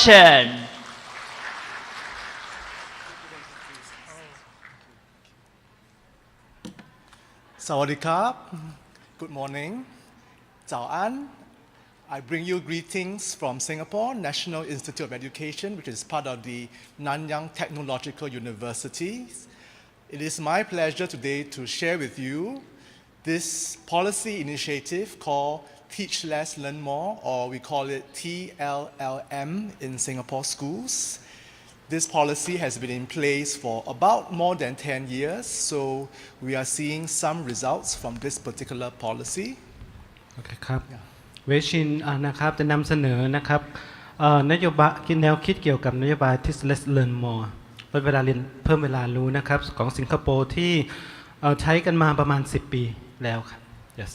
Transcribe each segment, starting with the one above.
Shin. Sawadee krap. Good morning. Zao an. I bring you greetings from Singapore National Institute of Education, which is part of the Nanyang Technological University. It is my pleasure today to share with you this policy initiative called Teach Less, Learn More, or we call it TLLM in Singapore schools. This policy has been in place for about more than 10 years, so we are seeing some results from this particular policy. โอเคครับเวชินนะครับจะนำเสนอนะครับนโยบายแนวคิดเกี่ยวกับนโยบาย Teach Less Learn More เพิ่มเวลาเรียนเพิ่มเวลารู้นะครับของสิงคโปร์ที่ใช้กันมาประมาณ10 ปีแล้วครับ yes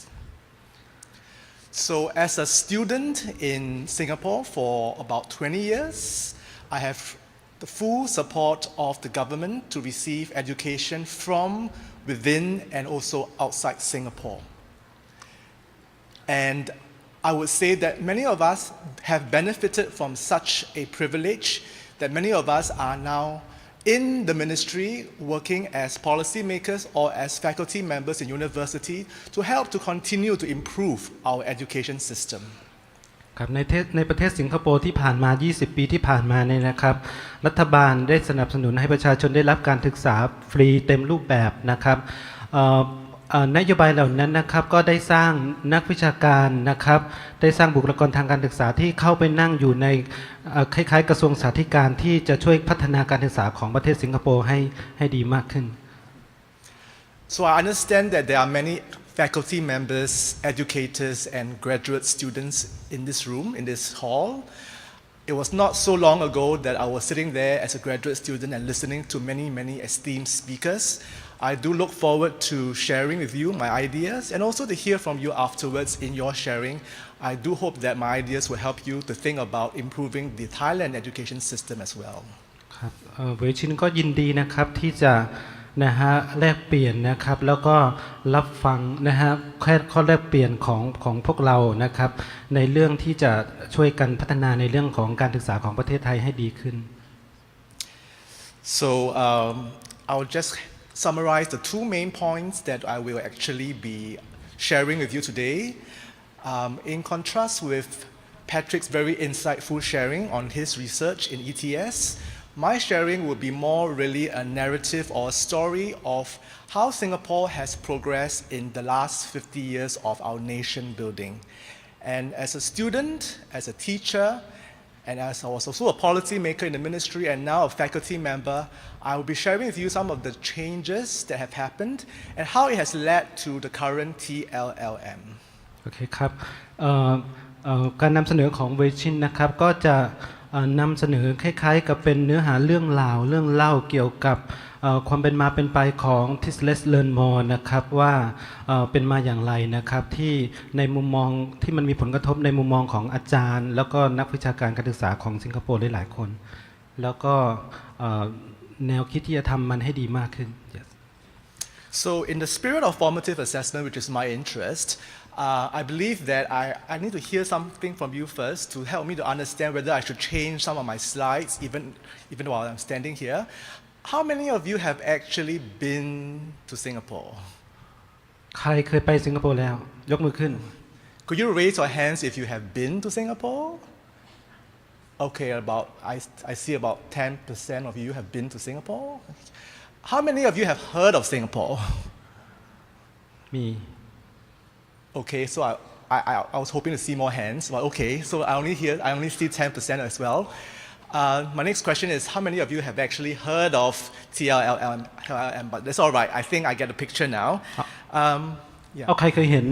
So as a student in Singapore for about 20 years, I have the full support of the government to receive education from within and also outside Singapore. And I would say that many of us have benefited from such a privilege that many of us are now in the ministry working as policymakers or as faculty members in university to help to continue to improve our education system. ครับในประเทศสิงคโปร์ที่ผ่านมา20 ปีที่ผ่านมาเนี่ยนะครับรัฐบาลได้สนับสนุนให้ประชาชนได้รับการศึกษาฟรีเต็มรูปแบบนะครับนโยบายเหล่านั้นนะครับก็ได้สร้างนักวิชาการนะครับได้สร้างบุคลากรทางการศึกษาที่เข้าไปนั่งอยู่ในคล้ายๆกระทรวงสาธารณสุขที่จะช่วยพัฒนาการศึกษาของประเทศสิงคโปร์ให้ดีมากขึ้น So I understand that there are many faculty members, educators and graduate students in this room, in this hall. It was not so long ago that I was sitting there as a graduate student and listening to many esteemed speakers. I do look forward to sharing with you my ideas and also to hear from you afterwards in your sharing. I do hope that my ideas will help you to think about improving the Thailand education system as well. ครับเวชินก็ยินดีนะครับที่จะแลกเปลี่ยนนะครับแล้วก็รับฟังแค่ข้อแลกเปลี่ยนของพวกเรานะครับในเรื่องที่จะช่วยกันพัฒนาในเรื่องของการศึกษาของประเทศไทยให้ดีขึ้น So I'll just summarize the two main points that I will actually be sharing with you today. In contrast with Patrick's very insightful sharing on his research in ETS, my sharing will be more really a narrative or a story of how Singapore has progressed in the last 50 years of our nation building. And as a student, as a teacher, and as I was also a policy maker in the ministry and now a faculty member, I will be sharing with you some of the changes that have happened and how it has led to the current TLLM. โอเคครับการนำเสนอของเวชินนะครับก็จะนำเสนอคล้ายๆกับเป็นเนื้อหาเรื่องราวเรื่องเล่าเกี่ยวกับความเป็นมาเป็นไปของ Teach Less Learn More นะครับว่าเป็นมาอย่างไรนะครับที่ในมุมมองที่มันมีผลกระทบในมุมมองของอาจารย์แล้วก็นักวิชาการการศึกษาของสิงคโปร์หลายๆคนแล้วก็แนวคิดที่จะทำมันให้ดีมากขึ้น yes. So in the spirit of formative assessment, which is my interest, I believe that I need to hear something from you first to help me to understand whether I should change some of my slides even while I'm standing here. How many of you have actually been to Singapore? ใครเคยไปสิงคโปร์แล้วยกมือขึ้น Could you raise your hands if you have been to Singapore? Okay, I see about 10% of you have been to Singapore. How many of you have heard of Singapore? มี Okay, so I was hoping to see more hands, but okay, so I only see 10% as well. My next question is, how many of you have actually heard of TLLM? But that's all right. I think I get the picture now. ใครเคยเห็น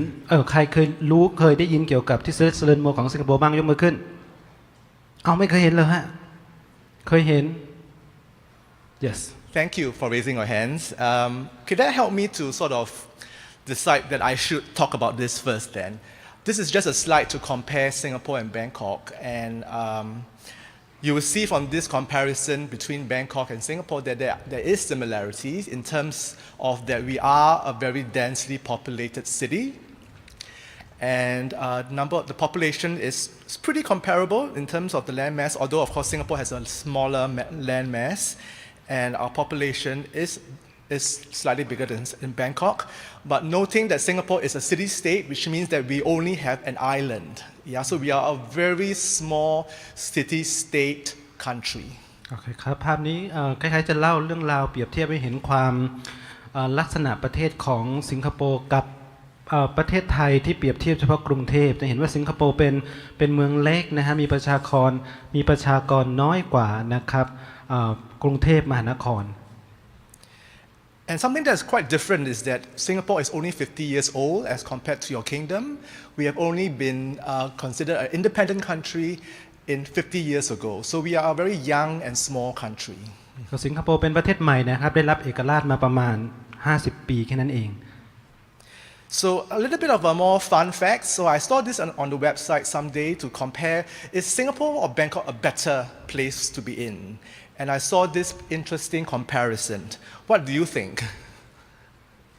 ใครเคยรู้เคยได้ยินเกี่ยวกับที่Teach Less Learn Moreของสิงคโปร์บ้างยกมือขึ้นไม่เคยเห็นเลยฮะเคยเห็น yes Thank you for raising your hands. Could that help me to sort of decide that I should talk about this first then? This is just a slide to compare Singapore and Bangkok, and you will see from this comparison between Bangkok and Singapore that there is similarities in terms of that we are a very densely populated city. and the population is pretty comparable in terms of the land mass, although of course Singapore has a smaller land mass, and our population is slightly bigger than in Bangkok. But noting that Singapore is a city-state, which means that we only have an island. Yeah, so we are a very small city-state country. โอเคครับภาพนี้คล้ายๆจะเล่าเรื่องราวเปรียบเทียบให้เห็นความลักษณะประเทศของสิงคโปร์กับประเทศไทยที่เปรียบเทียบเฉพาะกรุงเทพจะเห็นว่าสิงคโปร์เป็นเมืองเล็กนะฮะมีประชากรน้อยกว่านะครับกรุงเทพมหานคร And something that's quite different is that Singapore is only 50 years old as compared to your kingdom. We have only been considered an independent country in 50 years ago. So we are a very young and small country. สิงคโปร์เป็นประเทศใหม่นะครับได้รับเอกราชมาประมาณ50 ปีแค่นั้นเอง So a little bit of a more fun fact. So I saw this on the website someday to compare, is Singapore or Bangkok a better place to be in? And I saw this interesting comparison. What do you think?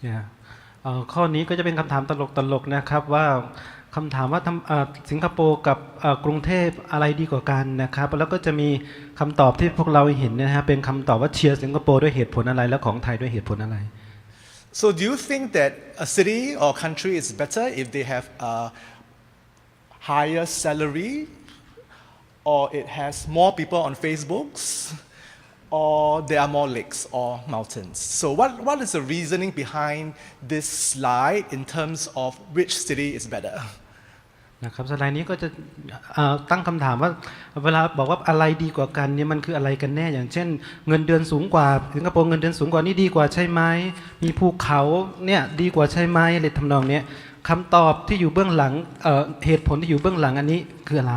Yeah. ข้อนี้ก็จะเป็นคำถามตลกๆนะครับว่าคำถามว่าสิงคโปร์กับกรุงเทพอะไรดีกว่ากันนะครับแล้วก็จะมีคำตอบที่พวกเราเห็นนะฮะเป็นคำตอบว่าเชียร์สิงคโปร์ด้วยเหตุผลอะไรและของไทยด้วยเหตุผลอะไร So do you think that a city or country is better if they have a higher salary, or it has more people on Facebooks, or there are more lakes or mountains? So what is the reasoning behind this slide in terms of which city is better? นะครับสไลด์นี้ก็จะตั้งคำถามว่าเวลาบอกว่าอะไรดีกว่ากันเนี่ยมันคืออะไรกันแน่อย่างเช่นเงินเดือนสูงกว่าสิงคโปร์เงินเดือนสูงกว่านี่ดีกว่าใช่ไหมมีภูเขาเนี่ยดีกว่าใช่ไหมอะไรทำนองนี้คำตอบที่อยู่เบื้องหลังเหตุผลที่อยู่เบื้องหลังอันนี้คืออะไร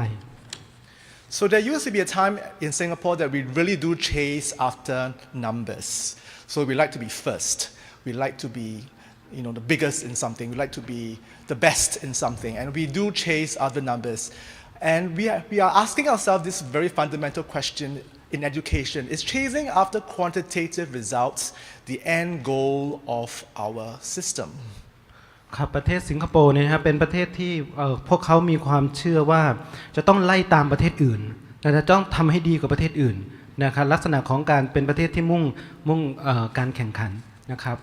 So there used to be a time in Singapore that we really do chase after numbers. So we like to be first. We like to be the biggest in something. We like to be the best in something. And we do chase other numbers. And we are asking ourselves this very fundamental question in education. Is chasing after quantitative results the end goal of our system? ครับประเทศสิงคโปร์เนี่ยนะครับเป็นประเทศที่พวกเขามีความเชื่อว่าจะต้องไล่ตามประเทศอื่นจะต้องทำให้ดีกว่าประเทศอื่นนะครับลักษณะของการเป็นประเทศที่มุ่งการแข่งขันนะครับ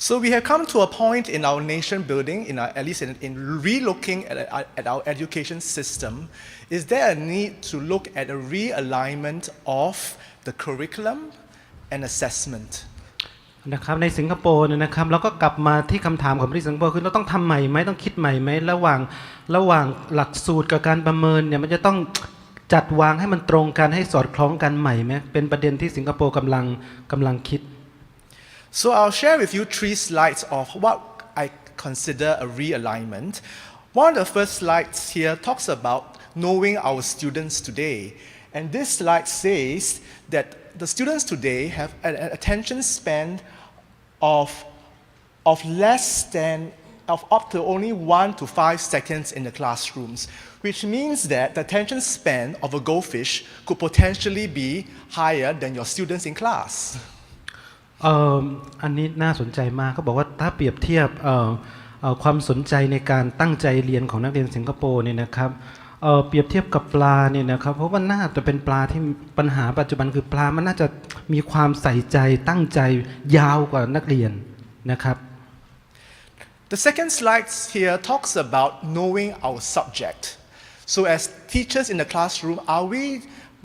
So we have come to a point in our nation building, at least in relooking at our education system. Is there a need to look at a realignment of the curriculum and assessment? นะครับในสิงคโปร์เนี่ยนะครับเราก็กลับมาที่คำถามของที่สิงคโปร์คือเราต้องทำใหม่ไหมต้องคิดใหม่ไหมระหว่างหลักสูตรกับการประเมินเนี่ยมันจะต้องจัดวางให้มันตรงกันให้สอดคล้องกันใหม่ไหมเป็นประเด็นที่สิงคโปร์กำลังคิด So I'll share with you 3 slides of what I consider a realignment. One of the first slides here talks about knowing our students today. And this slide says that the students today have an attention span of up to only 1 to 5 seconds in the classrooms, which means that the attention span of a goldfish could potentially be higher than your students in class. อันนี้น่าสนใจมากเขาบอกว่าถ้าเปรียบเทียบความสนใจในการตั้งใจเรียนของนักเรียนสิงคโปร์เนี่ยนะครับเปรียบเทียบกับปลาเนี่ยนะครับเพราะว่าน่าจะเป็นปลาที่ปัญหาปัจจุบันคือปลามันน่าจะมีความใส่ใจตั้งใจยาวกว่านักเรียนนะครับ The second slide here talks about knowing our subject. So as teachers in the classroom, are we